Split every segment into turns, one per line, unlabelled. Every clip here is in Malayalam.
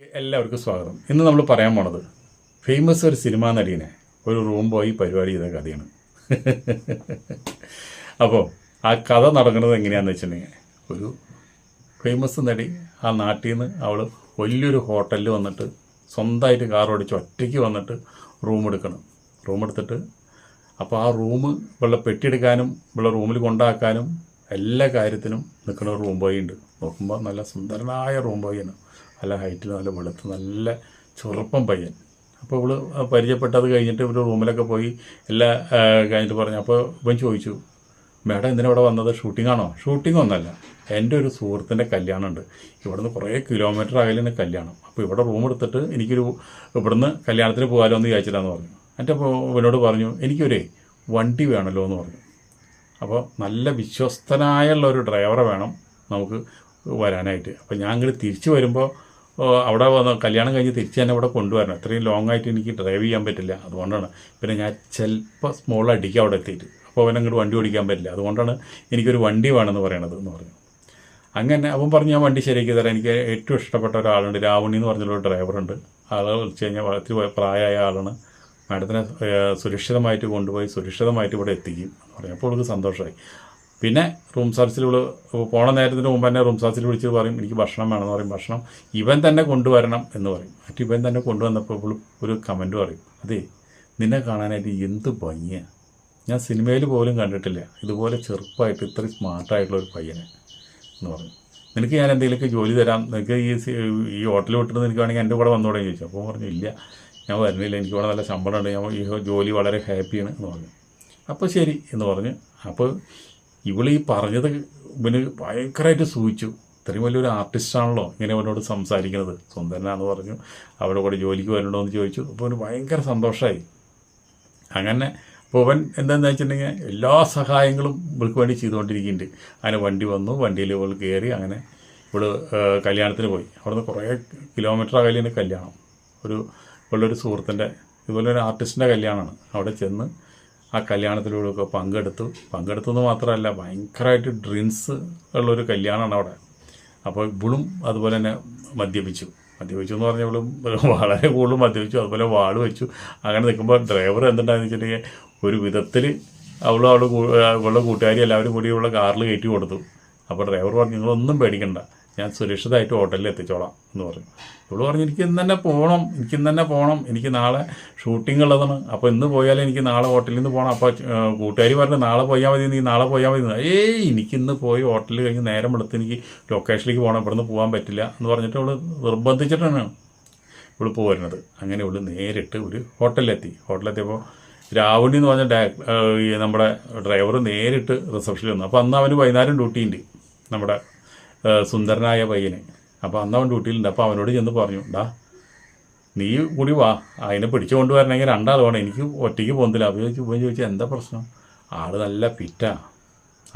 എല്ലാവർക്കും സ്വാഗതം. ഇന്ന് നമ്മൾ പറയാൻ പോണത് ഫേമസ് ഒരു സിനിമാ നടീനെ ഒരു റൂം ബോയ് പരിപാടി ചെയ്ത കഥയാണ്. അപ്പോൾ ആ കഥ നടക്കുന്നത് എങ്ങനെയാണെന്ന് വെച്ചിട്ടുണ്ടെങ്കിൽ, ഒരു ഫേമസ് നടി ആ നാട്ടിൽ നിന്ന് അവൾ വലിയൊരു ഹോട്ടലിൽ വന്നിട്ട് സ്വന്തമായിട്ട് കാർ ഓടിച്ച് ഒറ്റയ്ക്ക് വന്നിട്ട് റൂം എടുക്കണം. റൂം എടുത്തിട്ട് അപ്പോൾ ആ റൂം ഇവളുടെ പെട്ടിയെടുക്കാനും ഇവളുടെ റൂമിൽ കൊണ്ടാക്കാനും എല്ലാ കാര്യത്തിനും നിൽക്കുന്ന ഒരു റൂം ബോയ് ഉണ്ട്. നോക്കുമ്പോൾ നല്ല സുന്ദരനായ റൂം ബോയാണ്, നല്ല ഹൈറ്റിൽ, നല്ല വെളുത്ത്, നല്ല ചെറുപ്പം പയ്യൻ. അപ്പോൾ ഇവള് പരിചയപ്പെട്ടത് കഴിഞ്ഞിട്ട് ഒരു റൂമിലൊക്കെ പോയി എല്ലാ കഴിഞ്ഞിട്ട് പറഞ്ഞു. അപ്പോൾ ഇവൻ ചോദിച്ചു, മേഡം എന്തിനാ ഇവിടെ വന്നത്? ഷൂട്ടിങ്ങാണോ? ഷൂട്ടിംഗ് ഒന്നല്ല, എൻ്റെ ഒരു സുഹൃത്തിൻ്റെ കല്യാണമുണ്ട്. ഇവിടുന്ന് കുറേ കിലോമീറ്റർ അകലിന് കല്യാണം. അപ്പോൾ ഇവിടെ റൂം എടുത്തിട്ട് എനിക്കൊരു ഇവിടുന്ന് കല്യാണത്തിന് പോകാമല്ലോ എന്ന് വിചാരിച്ചില്ലാന്ന് പറഞ്ഞു. എന്നിട്ട് അപ്പോൾ ഇവനോട് പറഞ്ഞു, എനിക്കൊരു വണ്ടി വേണമല്ലോ എന്ന് പറഞ്ഞു. അപ്പോൾ നല്ല വിശ്വസ്തനായുള്ള ഒരു ഡ്രൈവറെ വേണം നമുക്ക് വരാനായിട്ട്. അപ്പോൾ ഞാൻ ഇങ്ങോട്ട് തിരിച്ചു വരുമ്പോൾ അവിടെ വന്ന് കല്യാണം കഴിഞ്ഞ് തിരിച്ച് തന്നെ ഇവിടെ കൊണ്ടുവരണം. അത്രയും ലോങ് ആയിട്ട് എനിക്ക് ഡ്രൈവ് ചെയ്യാൻ പറ്റില്ല. അതുകൊണ്ടാണ് പിന്നെ ഞാൻ ചിലപ്പോൾ സ്മോൾ അടിക്കുക അവിടെ എത്തിയിട്ട്. അപ്പോൾ അവനങ്ങോട്ട് വണ്ടി ഓടിക്കാൻ പറ്റില്ല. അതുകൊണ്ടാണ് എനിക്കൊരു വണ്ടി വേണമെന്ന് പറയണത് എന്ന് പറഞ്ഞു. അങ്ങനെ അവൻ പറഞ്ഞ് ഞാൻ വണ്ടി ശരിയാക്കി തരാം. എനിക്ക് ഏറ്റവും ഇഷ്ടപ്പെട്ട ഒരാളുണ്ട്, രാവണി എന്ന് പറഞ്ഞൊരു ഡ്രൈവറുണ്ട്. ആളെ വിളിച്ച് കഴിഞ്ഞാൽ ഒത്തിരി പ്രായമായ ആളാണ്. മാഡത്തിനെ സുരക്ഷിതമായിട്ട് കൊണ്ടുപോയി സുരക്ഷിതമായിട്ട് ഇവിടെ എത്തിക്കും എന്ന് പറഞ്ഞു. അപ്പോൾ അവൾക്ക് സന്തോഷമായി. പിന്നെ റൂം സർവീസിൽ പോണ നേരത്തിന് മുമ്പ് തന്നെ റൂം സർവീസിൽ വിളിച്ച് പറയും, എനിക്ക് ഭക്ഷണം വേണമെന്ന് പറയും. ഭക്ഷണം ഇവൻ തന്നെ കൊണ്ടുവരണം എന്ന് പറയും. മറ്റു ഇവൻ തന്നെ കൊണ്ടുവന്നപ്പോൾ ഒരു കമൻറ്റ് പറയും, അതെ നിന്നെ കാണാനായിട്ട് എന്ത് ഭംഗിയാണ്, ഞാൻ സിനിമയിൽ പോലും കണ്ടിട്ടില്ല ഇതുപോലെ ചെറുപ്പമായിട്ട് ഇത്രയും സ്മാർട്ടായിട്ടുള്ള ഒരു പയ്യനെ എന്ന് പറഞ്ഞു. നിനക്ക് ഞാൻ എന്തെങ്കിലുമൊക്കെ ജോലി തരാം, നിനക്ക് ഈ ഹോട്ടലിൽ വിട്ടിട്ട് നിനക്ക് വേണമെങ്കിൽ എൻ്റെ കൂടെ വന്നോടെ ചോദിച്ചു. അപ്പോൾ പറഞ്ഞു, ഇല്ല ഞാൻ വരുന്നില്ല, എനിക്ക് ഇവിടെ നല്ല ശമ്പളമുണ്ട്, ഞാൻ ഈ ജോലി വളരെ ഹാപ്പിയാണ് എന്ന് പറഞ്ഞു. അപ്പോൾ ശരി എന്ന് പറഞ്ഞ്, അപ്പോൾ ഇവൾ ഈ പറഞ്ഞത് ഇവന് ഭയങ്കരമായിട്ട് സൂചിച്ചു. ഇത്രയും വലിയൊരു ആർട്ടിസ്റ്റാണല്ലോ ഇങ്ങനെ അവനോട് സംസാരിക്കുന്നത്, സുന്ദരനാന്ന് പറഞ്ഞു. അവരുടെ കൂടെ ജോലിക്ക് വരണോ എന്ന് ചോദിച്ചു. അപ്പോൾ അവന് ഭയങ്കര സന്തോഷമായി. അങ്ങനെ അപ്പോൾ അവൻ എന്താണെന്ന് വെച്ചിട്ടുണ്ടെങ്കിൽ എല്ലാ സഹായങ്ങളും ഇവൾക്ക് വേണ്ടി ചെയ്തുകൊണ്ടിരിക്കുന്നുണ്ട്. അങ്ങനെ വണ്ടി വന്നു, വണ്ടിയിൽ ഇവൾ കയറി. അങ്ങനെ ഇവൾ കല്യാണത്തിന് പോയി. അവിടുന്ന് കുറേ കിലോമീറ്റർ അകലിന് കല്യാണം, ഇവളുടെ സുഹൃത്തിൻ്റെ ഇതുപോലെ ഒരു ആർട്ടിസ്റ്റിൻ്റെ കല്യാണമാണ്. അവിടെ ചെന്ന് ആ കല്യാണത്തിലൂടെയൊക്കെ പങ്കെടുത്തു എന്ന് മാത്രമല്ല, ഭയങ്കരമായിട്ട് ഡ്രിങ്ക്സ് ഉള്ളൊരു കല്യാണമാണ് അവിടെ. അപ്പോൾ ഇവളും അതുപോലെ തന്നെ മദ്യപിച്ചു എന്ന് പറഞ്ഞാൽ ഇവളും വളരെ കൂടുതൽ മദ്യപിച്ചു, അതുപോലെ വാള് വെച്ചു. അങ്ങനെ നിൽക്കുമ്പോൾ ഡ്രൈവർ എന്തുണ്ടായെന്ന് വെച്ചിട്ടുണ്ടെങ്കിൽ ഒരു വിധത്തിൽ ഇവളുടെ കൂട്ടുകാരി എല്ലാവരും കൂടി ഇവളുടെ കാറിൽ കയറ്റി കൊടുത്തു. അപ്പോൾ ഡ്രൈവർ പറഞ്ഞു, നിങ്ങളൊന്നും പേടിക്കണ്ട, ഞാൻ സുരക്ഷിതമായിട്ട് ഹോട്ടലിൽ എത്തിച്ചോളാം എന്ന് പറഞ്ഞു. ഇവള് പറഞ്ഞു, എനിക്ക് ഇന്ന് തന്നെ പോകണം, എനിക്ക് നാളെ ഷൂട്ടിംഗ് ഉള്ളതാണ്. അപ്പോൾ ഇന്ന് പോയാലും എനിക്ക് നാളെ ഹോട്ടലിൽ നിന്ന് പോകണം. അപ്പോൾ കൂട്ടുകാരി പറഞ്ഞു, നാളെ പോയാൽ മതി, നീ നാളെ പോയാൽ മതി. എനിക്കിന്ന് പോയി ഹോട്ടലിൽ കഴിഞ്ഞ് നേരം എടുത്ത് എനിക്ക് ലൊക്കേഷനിലേക്ക് പോകണം, ഇവിടുന്ന് പോകാൻ പറ്റില്ല എന്ന് പറഞ്ഞിട്ട് അവൾ നിർബന്ധിച്ചിട്ടാണ് ഇവൾ പോരുന്നത്. അങ്ങനെ ഇവൾ നേരിട്ട് ഒരു ഹോട്ടലിലെത്തിയപ്പോൾ രാവണി എന്ന് പറഞ്ഞ നമ്മുടെ ഡ്രൈവർ നേരിട്ട് റിസപ്ഷനിൽ വന്നു. അപ്പോൾ അന്ന് അവന് വൈകുന്നേരം ഡ്യൂട്ടിയുണ്ട്, നമ്മുടെ സുന്ദരനായ പയ്യന്. അപ്പോൾ അന്ന് അവൻ ഡ്യൂട്ടിയിലുണ്ട്. അപ്പോൾ അവനോട് ചെന്ന് പറഞ്ഞു, നീ കൂടി വാ, അതിനെ പിടിച്ചു കൊണ്ടുവരണമെങ്കിൽ രണ്ടാൾ വേണം, എനിക്ക് ഒറ്റയ്ക്ക് പോകുന്നില്ല. അപ്പോൾ ചോദിച്ചു എന്താ പ്രശ്നം? ആൾ നല്ല ഫിറ്റാ,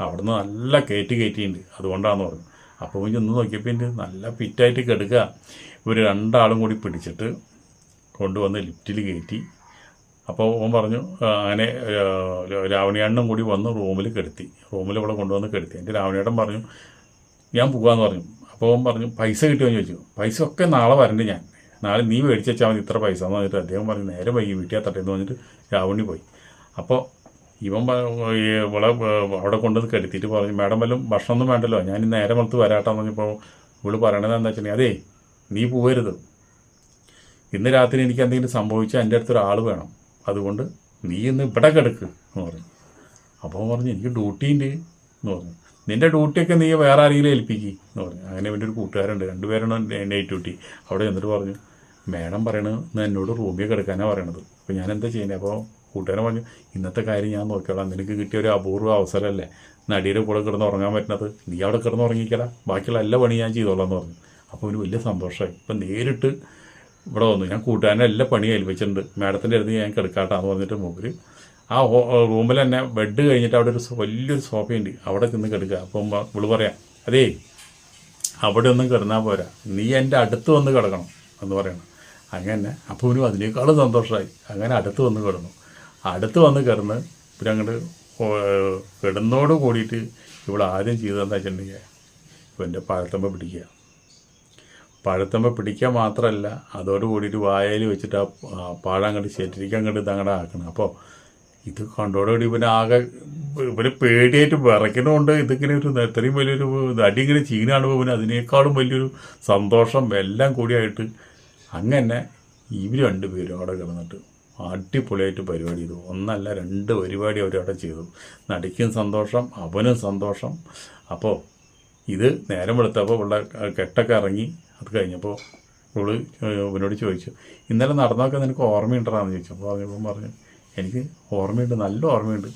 അവിടുന്ന് നല്ല കയറ്റിയിട്ടുണ്ട്, അതുകൊണ്ടാണെന്ന് പറഞ്ഞു. അപ്പോൾ ചെന്ന് നോക്കിയപ്പോൾ നല്ല ഫിറ്റായിട്ട് കിടക്കുക. ഇവർ രണ്ടാളും കൂടി പിടിച്ചിട്ട് കൊണ്ടുവന്ന് ലിഫ്റ്റിൽ കയറ്റി. അപ്പോൾ അവൻ പറഞ്ഞു, അങ്ങനെ രാവണിയേട്ടനും കൂടി വന്ന് റൂമിൽ ഇവിടെ കൊണ്ടുവന്ന് കെടുത്തി. എൻ്റെ രാവണിയേട്ടൻ പറഞ്ഞു, ഞാൻ പോകാമെന്ന് പറഞ്ഞു. അപ്പോൾ അവൻ പറഞ്ഞു, പൈസ കിട്ടുമെന്ന് ചോദിച്ചു. പൈസ ഒക്കെ നാളെ വരണ്ട്, നാളെ നീ മേടിച്ച് വെച്ചാൽ മതി ഇത്ര പൈസ എന്ന് പറഞ്ഞിട്ട് അദ്ദേഹം പറഞ്ഞു, നേരെ വൈകി വീട്ടിൽ തട്ടേന്ന് പറഞ്ഞിട്ട് രാവണി പോയി. അപ്പോൾ ഇവൻ ഇവളെ അവിടെ കൊണ്ടുവന്ന് കെടുത്തിയിട്ട് പറഞ്ഞു, മാഡം വല്ലതും ഭക്ഷണമൊന്നും വേണ്ടല്ലോ, ഞാൻ നേരെ മലത്ത് വരാട്ടാന്ന് പറഞ്ഞപ്പോൾ ഇവള് പറയണത് എന്താ വെച്ചിട്ടുണ്ടെങ്കിൽ, അതേ നീ പോകരുത്, ഇന്ന് രാത്രി എനിക്ക് എന്തെങ്കിലും സംഭവിച്ചാൽ എൻ്റെ അടുത്തൊരാൾ വേണം, അതുകൊണ്ട് നീ ഇന്ന് ഇവിടെ കിടക്ക് എന്ന് പറഞ്ഞു. അപ്പോൾ പറഞ്ഞു, എനിക്ക് ഡ്യൂട്ടിയുണ്ട് എന്ന് പറഞ്ഞു. നിൻ്റെ ഡ്യൂട്ടിയൊക്കെ നീ വേറെ ആരെങ്കിലും ഏൽപ്പിക്കുക എന്ന് പറഞ്ഞു. അങ്ങനെ എൻ്റെ ഒരു കൂട്ടുകാരുണ്ട്, 2 പേരാണ് നൈറ്റ് ഡ്യൂട്ടി. അവിടെ ചെന്നിട്ട് പറഞ്ഞു, മേഡം പറയണത് എന്നോട് റൂമിൽ കിടക്കാനാണ് പറയണത്, അപ്പോൾ ഞാൻ എന്താ ചെയ്യുന്നത്? അപ്പോൾ കൂട്ടുകാരൻ പറഞ്ഞു, ഇന്നത്തെ കാര്യം ഞാൻ നോക്കിയോളാം, നിനക്ക് കിട്ടിയ ഒരു അപൂർവ അവസരമല്ലേ നടിയുടെ കൂടെ കിടന്ന് ഉറങ്ങാൻ പറ്റുന്നത്, നീ അവിടെ കിടന്ന് ഉറങ്ങിക്കടാ, ബാക്കിയുള്ള എല്ലാ പണി ഞാൻ ചെയ്തോളാം എന്ന് പറഞ്ഞു. അപ്പോൾ ഒരു വലിയ സന്തോഷമായി. ഇപ്പം നേരിട്ട് ഇവിടെ വന്നു, ഞാൻ കൂട്ടുകാരനെ എല്ലാ പണി ഏൽപ്പിച്ചിട്ടുണ്ട്, മാഡത്തിൻ്റെ അടുത്ത് ഞാൻ കിടക്കാട്ടാന്ന് പറഞ്ഞിട്ട് മൂപ്പര് ആ റൂമിൽ തന്നെ ബെഡ് കഴിഞ്ഞിട്ട് അവിടെ വലിയൊരു സോഫയുണ്ട്, അവിടെ ചെന്ന് കിടക്കുക. അപ്പം ഇവള് പറയാം, അതേ അവിടെ ഒന്നും കിടന്നാൽ പോരാ, നീ എൻ്റെ അടുത്ത് വന്ന് കിടക്കണം എന്ന് പറയണം. അങ്ങനെ അപ്പോൾ ഇവനും അതിനേക്കാളും സന്തോഷമായി. അങ്ങനെ അടുത്ത് വന്ന് കിടന്ന് പിന്നെ അങ്ങോട്ട് കിടന്നോട് കൂടിയിട്ട് ഇവൾ ആദ്യം ചെയ്തതെന്ന് വെച്ചിട്ടുണ്ടെങ്കിൽ ഇവൻ്റെ പാഴത്തമ്പ പിടിക്കുക. പഴുത്തുമ്പോൾ പിടിക്കാൻ മാത്രമല്ല അതോടുകൂടിയിട്ട് വായയിൽ വെച്ചിട്ട് ആ പഴം അങ്ങോട്ട് ശരിക്കും അങ്ങോട്ട് ഇതങ്ങോട്ട് ആക്കണം. അപ്പോൾ ഇത് കണ്ടോടുകൂടി ഇവന് ആകെ ഇവന് പേടിയായിട്ട് വിറയ്ക്കണമുണ്ട്. ഇതിങ്ങനെ ഒരു ഇത്രയും വലിയൊരു അടി ഇങ്ങനെ ചീനാണ് ഇവന് അതിനേക്കാളും വലിയൊരു സന്തോഷം എല്ലാം കൂടിയായിട്ട് അങ്ങനെ ഇവർ രണ്ടുപേരും അവിടെ കിടന്നിട്ട് അടിപൊളിയായിട്ട് പരിപാടി ചെയ്തു. ഒന്നല്ല 2 പരിപാടി അവരവിടെ ചെയ്തു. നടിക്കും സന്തോഷം, അവനും സന്തോഷം. അപ്പോൾ ഇത് നേരം വെളുത്തപ്പോൾ ഉള്ള കെട്ടൊക്കെ ഇറങ്ങി. അത് കഴിഞ്ഞപ്പോൾ ഇവള് ഇവനോട് ചോദിച്ചു, ഇന്നലെ നടന്നൊക്കെ നിനക്ക് ഓർമ്മയുണ്ടാന്ന് ചോദിച്ചു. അപ്പോൾ പറഞ്ഞപ്പോൾ പറഞ്ഞു, എനിക്ക് ഓർമ്മയുണ്ട്, നല്ല ഓർമ്മയുണ്ട്.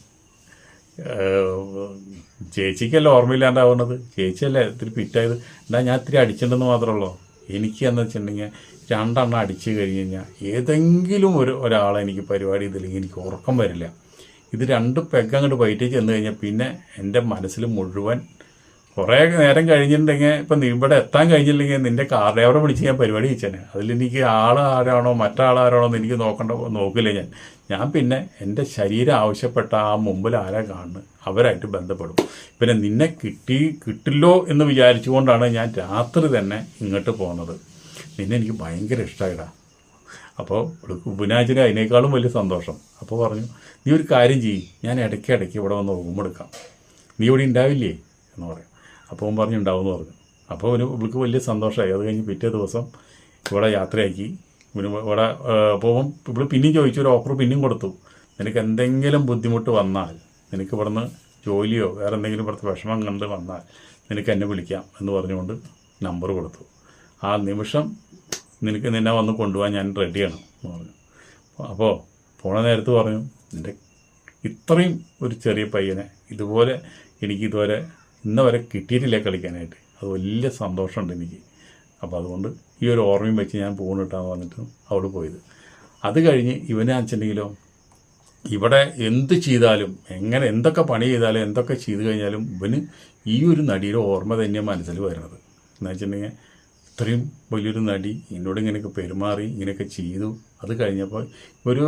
ചേച്ചിക്കല്ല ഓർമ്മയില്ലാണ്ടാവുന്നത്, ചേച്ചിയല്ലേ ഇത്തിരി ഫിറ്റായത്. എന്താ ഞാൻ ഇത്തിരി അടിച്ചിട്ടുണ്ടെന്ന് മാത്രമേ. എനിക്ക് എന്ന് വെച്ചിട്ടുണ്ടെങ്കിൽ 2 എണ്ണം അടിച്ചു കഴിഞ്ഞ് കഴിഞ്ഞാൽ ഏതെങ്കിലും ഒരാളെ എനിക്ക് പരിപാടി ചെയ്തില്ലെങ്കിൽ എനിക്ക് ഉറക്കം വരില്ല. ഇത് 2 പെഗ് അങ്ങോട്ട് വയറ്റി ചെന്ന് കഴിഞ്ഞാൽ പിന്നെ എൻ്റെ മനസ്സിൽ മുഴുവൻ കുറേ നേരം കഴിഞ്ഞിട്ടുണ്ടെങ്കിൽ ഇപ്പം ഇവിടെ എത്താൻ കഴിഞ്ഞില്ലെങ്കിൽ നിൻ്റെ കാർ ഡ്രൈവറെ വിളിച്ച് ഞാൻ പരിപാടി വെച്ചേനെ. അതിലെനിക്ക് ആരാണോ മറ്റാളാരാണോ എന്ന് എനിക്ക് നോക്കില്ല ഞാൻ പിന്നെ എൻ്റെ ശരീരം ആവശ്യപ്പെട്ട ആ മുമ്പിൽ ആരാ കാണുന്നത് അവരായിട്ട് ബന്ധപ്പെടും. പിന്നെ നിന്നെ കിട്ടില്ലോ എന്ന് വിചാരിച്ചുകൊണ്ടാണ് ഞാൻ രാത്രി തന്നെ ഇങ്ങോട്ട് പോകുന്നത്. നിന്നെ എനിക്ക് ഭയങ്കര ഇഷ്ടമായിടാ. അപ്പോൾ ബുനാജിന് അതിനേക്കാളും വലിയ സന്തോഷം. അപ്പോൾ പറഞ്ഞു, നീ ഒരു കാര്യം ചെയ്യും, ഞാൻ ഇടയ്ക്ക് ഇവിടെ വന്ന് റൂം എടുക്കാം, നീ ഇവിടെ ഉണ്ടാവില്ലേ എന്ന് പറയും. അപ്പോൾ അവൻ പറഞ്ഞു ഉണ്ടാവുമെന്ന് പറഞ്ഞു. അപ്പോൾ ഇവൾക്ക് വലിയ സന്തോഷമായി. അത് കഴിഞ്ഞ് പിറ്റേ ദിവസം ഇവിടെ യാത്രയാക്കി. ഇവിടെ അപ്പോൾ ഇവിടെ പിന്നെയും ചോദിച്ചു, ഒരു ഓഫർ പിന്നെയും കൊടുത്തു. നിനക്ക് എന്തെങ്കിലും ബുദ്ധിമുട്ട് വന്നാൽ, നിനക്ക് ഇവിടുന്ന് ജോലിയോ വേറെ എന്തെങ്കിലും ഇവിടുത്തെ വിഷമം കണ്ട് വന്നാൽ നിനക്ക് എന്നെ വിളിക്കാം എന്ന് പറഞ്ഞുകൊണ്ട് നമ്പർ കൊടുത്തു. ആ നിമിഷം നിന്നെ വന്ന് കൊണ്ടുപോകാൻ ഞാൻ റെഡിയാണ് എന്ന് പറഞ്ഞു. അപ്പോൾ പോണ നേരത്ത് പറഞ്ഞു, നിൻ്റെ ഇത്രയും ഒരു ചെറിയ പയ്യനെ ഇതുപോലെ എനിക്കിതുവരെ ഇന്ന് വരെ കിട്ടിയിട്ടില്ല കളിക്കാനായിട്ട്. അത് വലിയ സന്തോഷമുണ്ട് എനിക്ക്. അപ്പോൾ അതുകൊണ്ട് ഈ ഒരു ഓർമ്മയും വെച്ച് ഞാൻ പോകുന്നിട്ടാന്ന് പറഞ്ഞിട്ട് അവിടെ പോയത്. അത് കഴിഞ്ഞ് ഇവനെ വെച്ചിട്ടുണ്ടെങ്കിലോ ഇവിടെ എന്ത് ചെയ്താലും എന്തൊക്കെ പണി ചെയ്താലും എന്തൊക്കെ ചെയ്ത് കഴിഞ്ഞാലും ഇവന് ഈ ഒരു നടിയുടെ ഓർമ്മ തന്നെയാണ് മനസ്സിൽ വരുന്നത്. എന്ന് വെച്ചിട്ടുണ്ടെങ്കിൽ ഇത്രയും വലിയൊരു നടി എന്നോട് ഇങ്ങനെയൊക്കെ പെരുമാറി ഇങ്ങനെയൊക്കെ ചെയ്തു. അത് കഴിഞ്ഞപ്പോൾ ഒരു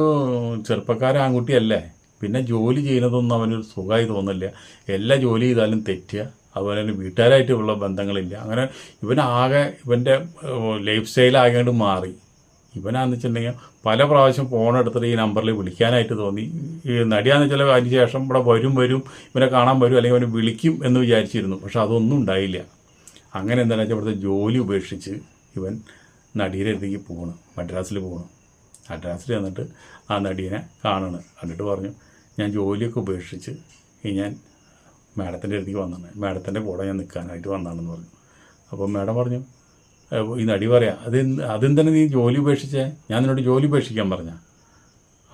ചെറുപ്പക്കാരൻ ആൺകുട്ടിയല്ലേ, പിന്നെ ജോലി ചെയ്യുന്നതൊന്നും അവനൊരു സുഖമായി തോന്നില്ല. എല്ലാ ജോലി ചെയ്താലും തെറ്റുക, അതുപോലെ തന്നെ വീട്ടുകാരായിട്ടുള്ള ബന്ധങ്ങളില്ല. അങ്ങനെ ഇവനാകെ ഇവൻ്റെ ലൈഫ് സ്റ്റൈൽ ആകേണ്ട മാറി. ഇവനാന്ന് വെച്ചിട്ടുണ്ടെങ്കിൽ പല പ്രാവശ്യം ഫോണെടുത്തിട്ട് ഈ നമ്പറിൽ വിളിക്കാനായിട്ട് തോന്നി. ഈ നടിയാന്ന് വെച്ചാൽ അതിന് ശേഷം ഇവിടെ വരും ഇവനെ കാണാൻ വരും, അല്ലെങ്കിൽ അവനെ വിളിക്കും എന്ന് വിചാരിച്ചിരുന്നു. പക്ഷെ അതൊന്നും ഉണ്ടായില്ല. അങ്ങനെ എന്താണെന്ന് വെച്ചാൽ ഇവിടുത്തെ ജോലി ഉപേക്ഷിച്ച് ഇവൻ നടിയുടെ അടുത്തേക്ക് പോകണം, മദ്രാസിൽ പോകണം. മദ്രാസിൽ വന്നിട്ട് ആ നടിയെ കാണണം. കണ്ടിട്ട് പറഞ്ഞു, ഞാൻ ജോലിയൊക്കെ ഉപേക്ഷിച്ച് ഞാൻ മാഡത്തിൻ്റെ അടുത്തേക്ക് വന്നതാണ്, മാഡത്തിൻ്റെ കൂടെ ഞാൻ നിൽക്കാനായിട്ട് വന്നതാണെന്ന് പറഞ്ഞു. അപ്പോൾ മാഡം പറഞ്ഞു, ഈ നടി പറയാം, അതെന്താണ് നീ ജോലി ഉപേക്ഷിച്ചേ, ഞാൻ നിന്നോട് ജോലി ഉപേക്ഷിക്കാൻ പറഞ്ഞ.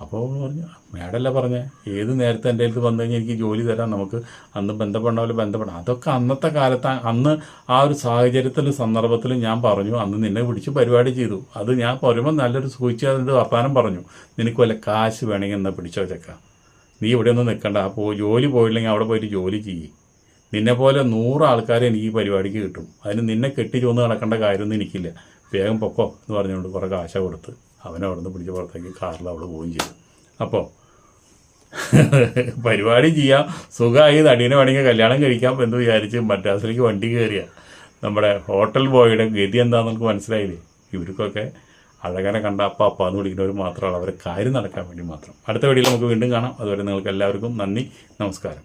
അപ്പോൾ പറഞ്ഞു, മാഡമല്ല പറഞ്ഞേ, ഏത് നേരത്തെ എൻ്റെ അടുത്ത് വന്നു കഴിഞ്ഞാൽ എനിക്ക് ജോലി തരാം, നമുക്ക് അന്ന് ബന്ധപ്പെടാം. അതൊക്കെ അന്നത്തെ കാലത്ത് അന്ന് ആ ഒരു സാഹചര്യത്തിലും സന്ദർഭത്തിലും ഞാൻ പറഞ്ഞു, അന്ന് നിന്നെ പിടിച്ച് പരിപാടി ചെയ്തു. അത് ഞാൻ പറയുമ്പോൾ നല്ലൊരു സൂചിച്ച് അതിൻ്റെ വർത്താനം പറഞ്ഞു, നിനക്ക് വല്ല കാശ് വേണമെങ്കിൽ എന്നാൽ പിടിച്ചോ ചെക്ക, നീ ഇവിടെ ഒന്നും നിൽക്കണ്ട, ജോലി പോയില്ലെങ്കിൽ അവിടെ പോയിട്ട് ജോലി ചെയ്യ്. നിന്നെപ്പോലെ 100 ആൾക്കാരെ എനിക്ക് ഈ പരിപാടിക്ക് കിട്ടും, അതിന് നിന്നെ കെട്ടി ചോന്ന് നടക്കേണ്ട കാര്യമൊന്നും എനിക്കില്ല, വേഗം പൊക്കോ എന്ന് പറഞ്ഞുകൊണ്ട് കുറേ കാശ കൊടുത്ത് അവനെ അവിടെ നിന്ന് പിടിച്ച് പുറത്തേക്ക് കാറിൽ അവിടെ പോവുകയും ചെയ്തു. അപ്പോൾ പരിപാടി ചെയ്യാം, സുഖമായി, നടീനെ വേണമെങ്കിൽ കല്യാണം കഴിക്കാം എന്ന് വിചാരിച്ച് മദ്രാസിലേക്ക് വണ്ടി കയറിയ നമ്മുടെ ഹോട്ടൽ ബോയുടെ ഗതി എന്താണെന്ന് നമുക്ക് മനസ്സിലായില്ലേ. ഇവർക്കൊക്കെ അഴകനെ കണ്ട അപ്പ എന്ന് വിളിക്കുന്നവർ മാത്രമാണ്, അവരെ കാര്യം നടക്കാൻ വേണ്ടി മാത്രം. അടുത്ത വീഡിയോയിൽ നമുക്ക് വീണ്ടും കാണാം. അതുവരെ നിങ്ങൾക്ക് എല്ലാവർക്കും നന്ദി, നമസ്കാരം.